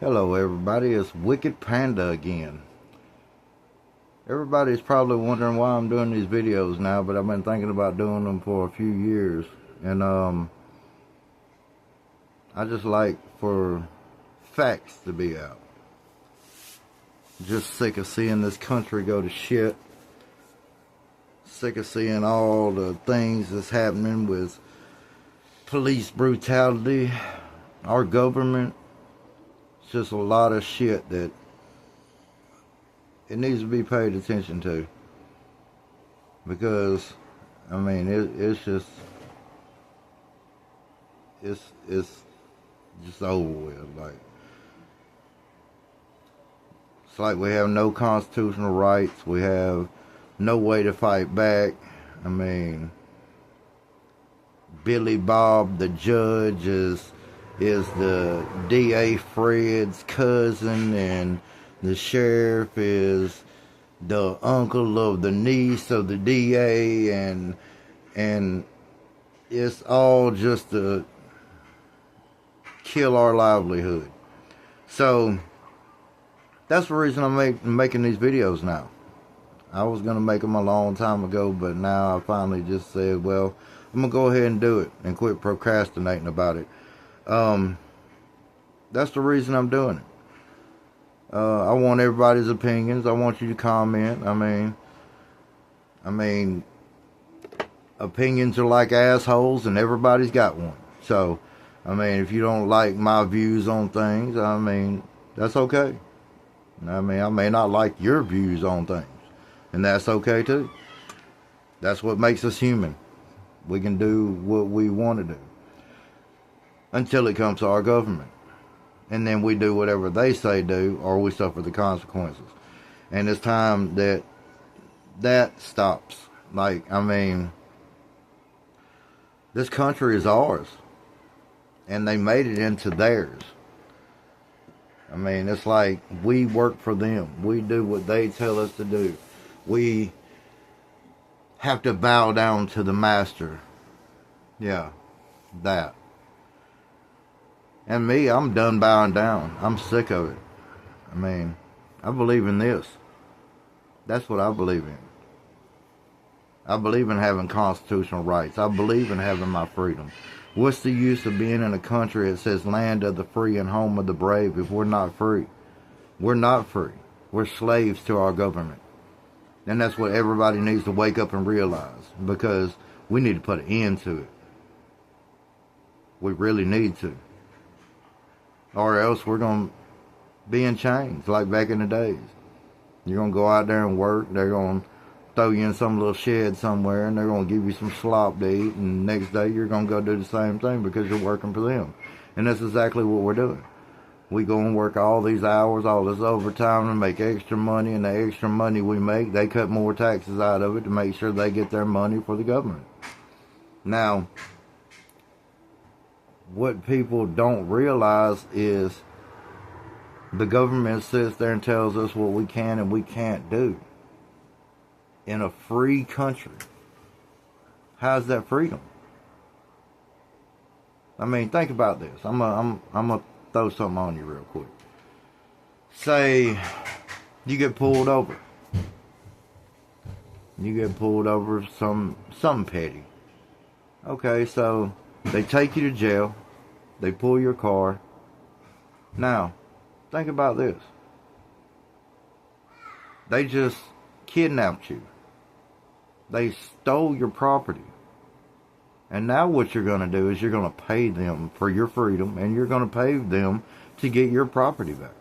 Hello everybody, it's Wicked Panda again. Everybody's probably wondering why I'm doing these videos now, but I've been thinking about doing them for a few years. And I just like for facts to be out. Just sick of seeing this country go to shit. Sick of seeing all the things that's happening with police brutality, our government. It's just a lot of shit that it needs to be paid attention to, because I mean it's just over with. Like, it's like we have no constitutional rights, we have no way to fight back. I mean, Billy Bob the judge is the DA Fred's cousin, and the sheriff is the uncle of the niece of the DA, and it's all just to kill our livelihood. So that's the reason I'm making these videos now. I was going to make them a long time ago, but now I finally just said, well, I'm going to go ahead and do it and quit procrastinating about it. That's the reason I'm doing it. I want everybody's opinions. I want you to comment. I mean, opinions are like assholes, and everybody's got one. So, I mean, if you don't like my views on things, I mean, that's okay. I mean, I may not like your views on things, and that's okay too. That's what makes us human. We can do what we want to do until it comes to our government. And then we do whatever they say do, or we suffer the consequences. And it's time that stops. Like, I mean, this country is ours, and they made it into theirs. I mean, it's like we work for them. We do what they tell us to do. We have to bow down to the master. Yeah, that. And me, I'm done bowing down. I'm sick of it. I mean, I believe in this. That's what I believe in. I believe in having constitutional rights. I believe in having my freedom. What's the use of being in a country that says land of the free and home of the brave if we're not free? We're not free. We're slaves to our government. And that's what everybody needs to wake up and realize, because we need to put an end to it. We really need to. Or else we're going to be in chains like back in the days. You're going to go out there and work. They're going to throw you in some little shed somewhere, and they're going to give you some slop to eat. And the next day you're going to go do the same thing because you're working for them. And that's exactly what we're doing. We go and work all these hours, all this overtime to make extra money. And the extra money we make, they cut more taxes out of it to make sure they get their money for the government. Now, what people don't realize is the government sits there and tells us what we can and we can't do. In a free country, how's that freedom? I mean, think about this. I'm gonna throw something on you real quick. Say you get pulled over. You get pulled over something petty. Okay, so they take you to jail. They pull your car. Now, think about this. They just kidnapped you. They stole your property. And now what you're going to do is you're going to pay them for your freedom, and you're going to pay them to get your property back.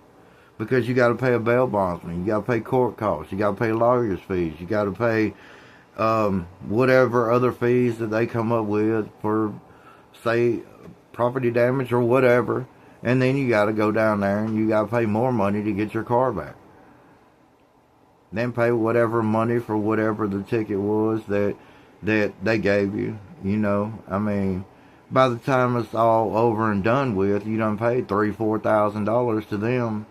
Because you got to pay a bail bondsman. You got to pay court costs. You got to pay lawyers' fees. You got to pay whatever other fees that they come up with for, say, property damage or whatever. And then you got to go down there and you got to pay more money to get your car back. Then pay whatever money for whatever the ticket was that they gave you. You know, I mean, by the time it's all over and done with, you done paid $3,000-$4,000 to them,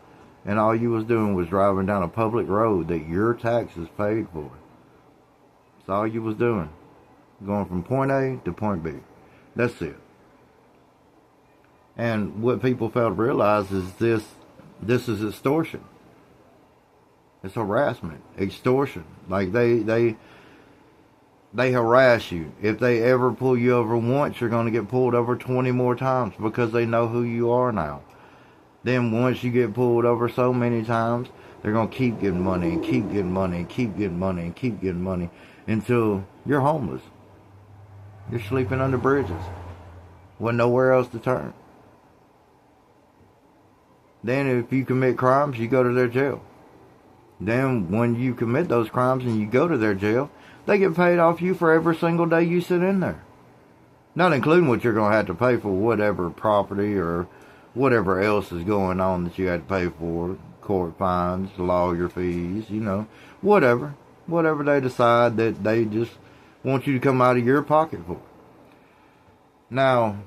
and all you was doing was driving down a public road that your taxes paid for. That's all you was doing. Going from point A to point B. That's it. And what people fail to realize is This is extortion. It's harassment, extortion. Like they harass you. If they ever pull you over once, you're going to get pulled over 20 more times because they know who you are now. Then once you get pulled over so many times, they're going to keep getting money and keep getting money and keep getting money and keep getting money until you're homeless. You're sleeping under bridges with nowhere else to turn. Then if you commit crimes, you go to their jail. Then when you commit those crimes and you go to their jail, they get paid off you for every single day you sit in there. Not including what you're going to have to pay for whatever property or whatever else is going on that you had to pay for. Court fines, lawyer fees, whatever. Whatever they decide that they just want you to come out of your pocket for. Now,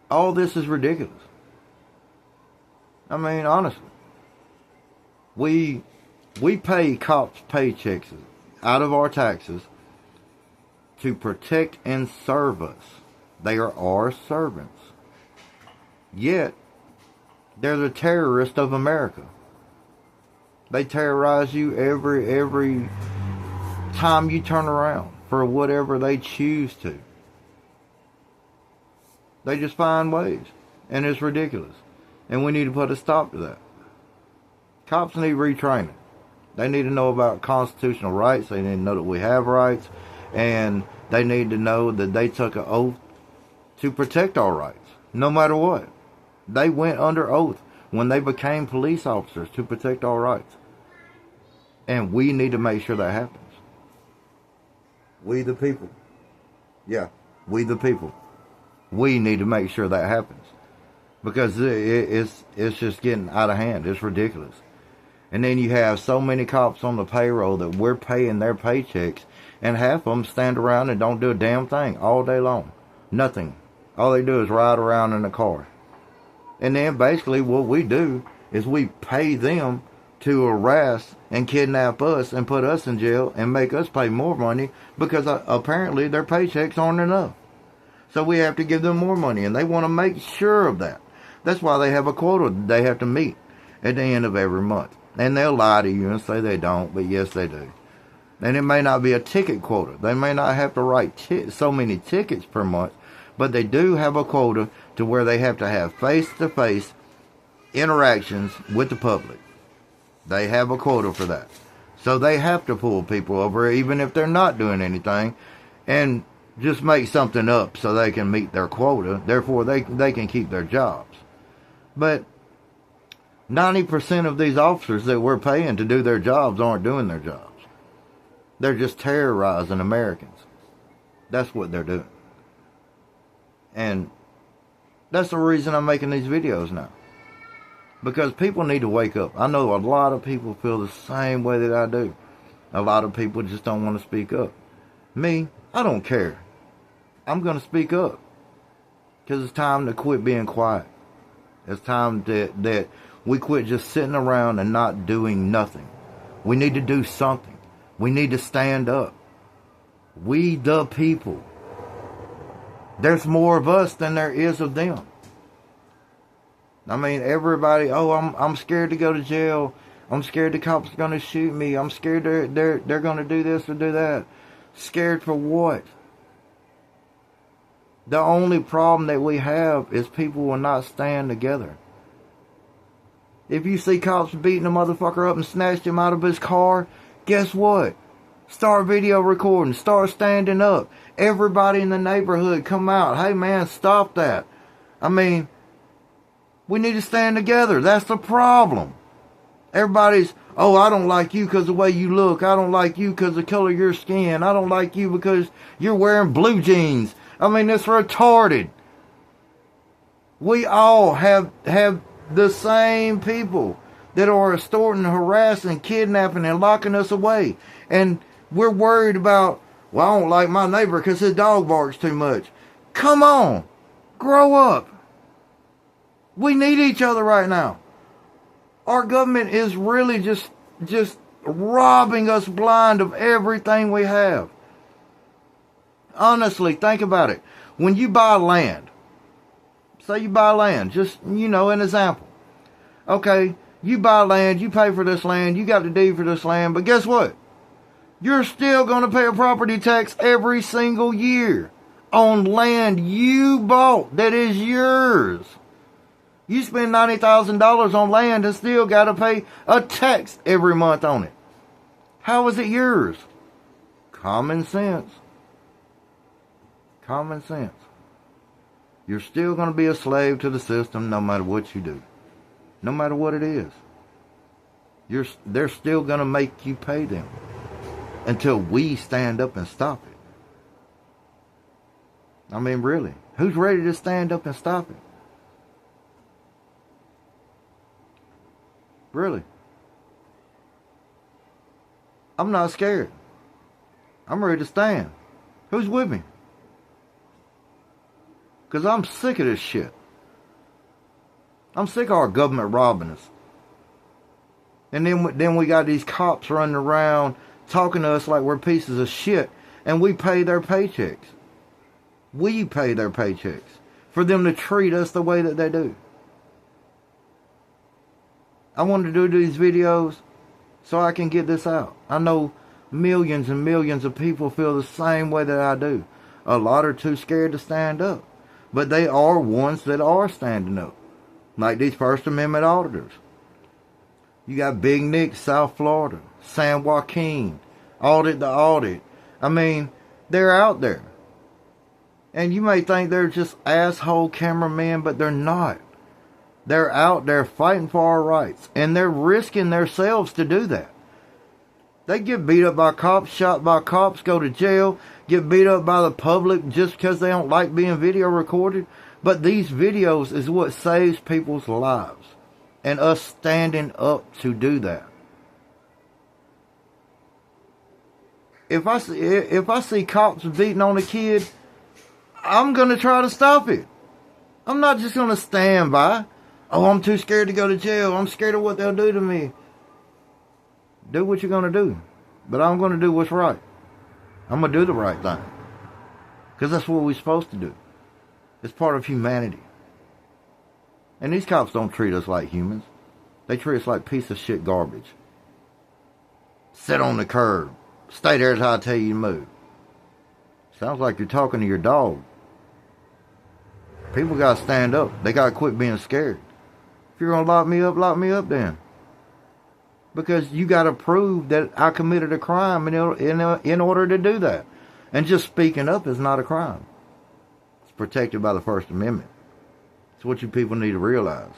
all this is ridiculous. I mean, honestly. We pay cops paychecks out of our taxes to protect and serve us. They are our servants. Yet, they're the terrorists of America. They terrorize you every time you turn around for whatever they choose to. They just find ways. And it's ridiculous. And we need to put a stop to that. Cops need retraining. They need to know about constitutional rights. They need to know that we have rights. And they need to know that they took an oath to protect our rights. No matter what. They went under oath when they became police officers to protect our rights. And we need to make sure that happens. We the people. Yeah, we the people. We need to make sure that happens. Because it's just getting out of hand. It's ridiculous. And then you have so many cops on the payroll that we're paying their paychecks, and half of them stand around and don't do a damn thing all day long. Nothing. All they do is ride around in a car. And then basically what we do is we pay them to harass and kidnap us and put us in jail and make us pay more money because apparently their paychecks aren't enough. So we have to give them more money, and they want to make sure of that. That's why they have a quota that they have to meet at the end of every month. And they'll lie to you and say they don't, but yes, they do. And it may not be a ticket quota. They may not have to write so many tickets per month, but they do have a quota to where they have to have face-to-face interactions with the public. They have a quota for that. So they have to pull people over even if they're not doing anything and just make something up so they can meet their quota. Therefore, they can keep their jobs. But 90% of these officers that we're paying to do their jobs aren't doing their jobs. They're just terrorizing Americans. That's what they're doing. And that's the reason I'm making these videos now. Because people need to wake up. I know a lot of people feel the same way that I do. A lot of people just don't want to speak up. Me, I don't care. I'm going to speak up. Because it's time to quit being quiet. It's time that we quit just sitting around and not doing nothing. We need to do something. We need to stand up. We the people. There's more of us than there is of them. I mean, everybody, I'm scared to go to jail. I'm scared the cops are going to shoot me. I'm scared they're going to do this or do that. Scared for what? The only problem that we have is people will not stand together. If you see cops beating a motherfucker up and snatched him out of his car, guess what? Start video recording. Start standing up. Everybody in the neighborhood come out. Hey man, stop that. I mean, we need to stand together. That's the problem. Everybody's, I don't like you because of the way you look. I don't like you because of the color of your skin. I don't like you because you're wearing blue jeans. I mean, it's retarded. We all have the same people that are extorting, harassing, kidnapping, and locking us away. And we're worried about, I don't like my neighbor because his dog barks too much. Come on. Grow up. We need each other right now. Our government is really just robbing us blind of everything we have. Honestly, think about it. When you buy land, Say you buy land, just, an example. Okay, you buy land, you pay for this land, you got the deed for this land, but guess what? You're still going to pay a property tax every single year on land you bought that is yours. You spend $90,000 on land and still got to pay a tax every month on it. How is it yours? Common sense. Common sense. You're still going to be a slave to the system no matter what you do. No matter what it is. They're still going to make you pay them until we stand up and stop it. I mean, really. Who's ready to stand up and stop it? Really. I'm not scared. I'm ready to stand. Who's with me? Because I'm sick of this shit. I'm sick of our government robbing us. And then we got these cops running around talking to us like we're pieces of shit. And we pay their paychecks. We pay their paychecks for them to treat us the way that they do. I wanted to do these videos so I can get this out. I know millions and millions of people feel the same way that I do. A lot are too scared to stand up. But they are ones that are standing up. Like these First Amendment auditors. You got Big Nick, South Florida. San Joaquin. Audit the audit. I mean, they're out there. And you may think they're just asshole cameramen, but they're not. They're out there fighting for our rights. And they're risking themselves to do that. They get beat up by cops, shot by cops, go to jail, get beat up by the public just because they don't like being video recorded. But these videos is what saves people's lives. And us standing up to do that. If I see cops beating on a kid, I'm going to try to stop it. I'm not just going to stand by. Oh, I'm too scared to go to jail. I'm scared of what they'll do to me. Do what you're going to do. But I'm going to do what's right. I'm going to do the right thing. Because that's what we're supposed to do. It's part of humanity. And these cops don't treat us like humans. They treat us like piece of shit garbage. Sit on the curb. Stay there until I tell you to move. Sounds like you're talking to your dog. People got to stand up. They got to quit being scared. If you're going to lock me up then. Because you got to prove that I committed a crime in order to do that. And just speaking up is not a crime. It's protected by the First Amendment. It's what you people need to realize.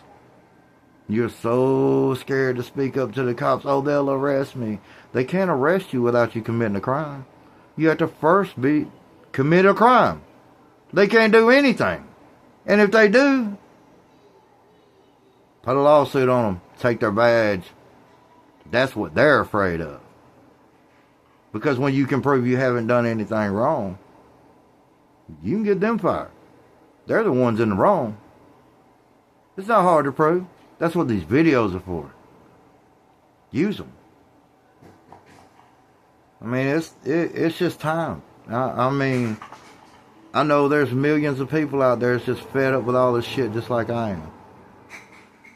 You're so scared to speak up to the cops. Oh, they'll arrest me. They can't arrest you without you committing a crime. You have to first commit a crime. They can't do anything. And if they do, put a lawsuit on them, take their badge. That's what they're afraid of. Because when you can prove you haven't done anything wrong, you can get them fired. They're the ones in the wrong. It's not hard to prove. That's what these videos are for. Use them. I mean, it's just time. I mean, I know there's millions of people out there that's just fed up with all this shit just like I am.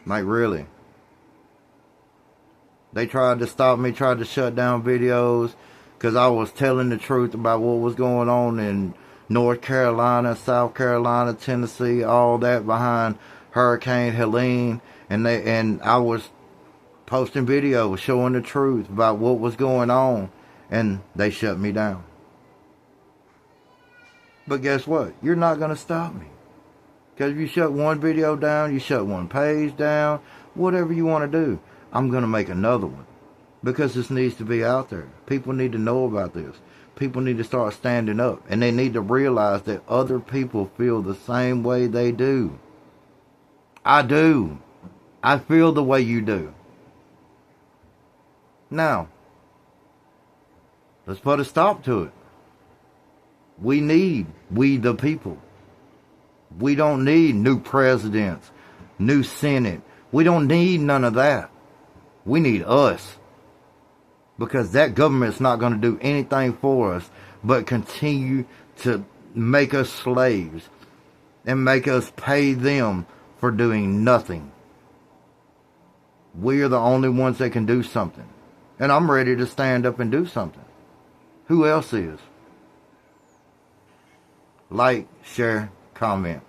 Like, really. They tried to stop me, tried to shut down videos because I was telling the truth about what was going on in North Carolina, South Carolina, Tennessee, all that behind Hurricane Helene. And I was posting videos showing the truth about what was going on. And they shut me down. But guess what? You're not going to stop me. Because if you shut one video down, you shut one page down, whatever you want to do, I'm going to make another one. Because this needs to be out there. People need to know about this. People need to start standing up. And they need to realize that other people feel the same way they do. I do. I feel the way you do. Now, let's put a stop to it. We the people. We don't need new presidents, new Senate. We don't need none of that. We need us. Because that government's not going to do anything for us but continue to make us slaves. and make us pay them for doing nothing. We are the only ones that can do something. And I'm ready to stand up and do something. Who else is? Like, share, comment.